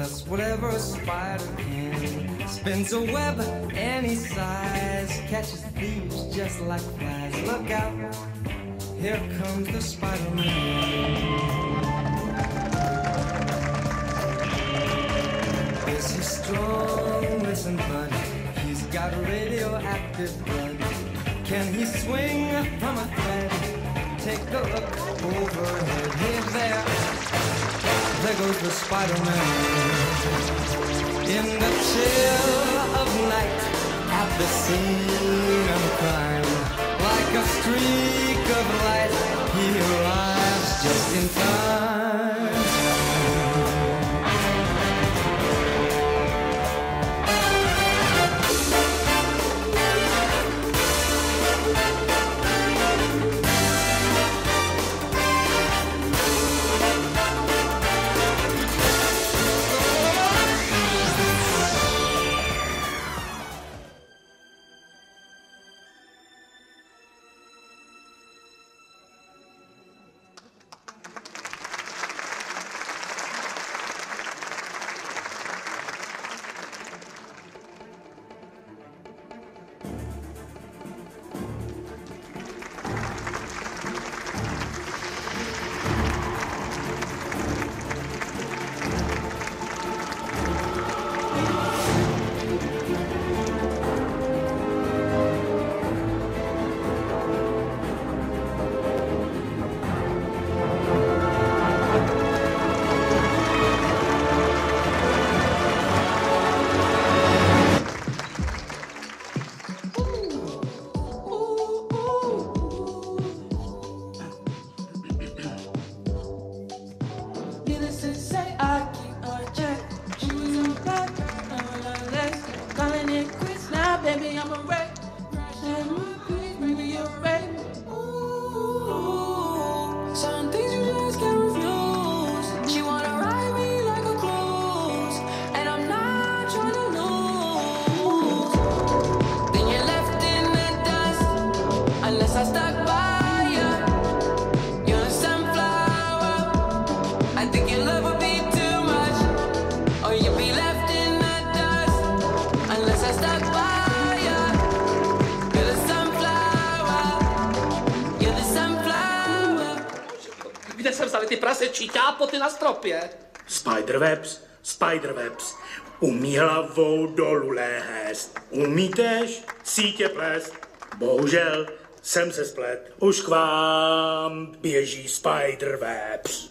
does whatever a spider can. Spins a web any size, catches thieves just like flies. Look out, here comes the Spider-Man. Is he strong? Listen, bud, he's got radioactive blood. Can he swing from a thread? Take a look overhead. Hey there goes the Spider-Man. In the chill of night, at the scene of crime, like a streak of light, he arrives just in time. Baby, I'm a wreck. Maybe you're right. Ooh, some things you just can't refuse. She wanna ride me like a cruise, and I'm not trying to lose. Then you're left in the dust, unless I stuck by you. You're a sunflower. I think your love would be too much, or you'd be left in the dust, unless I stuck by. Kde se vzali ty prasečí ťápoty na stropě? Spiderwebs, umí hlavou dolů lézt. Umí též sítě plést. Bohužel jsem se splet. Už k vám běží Spiderwebs.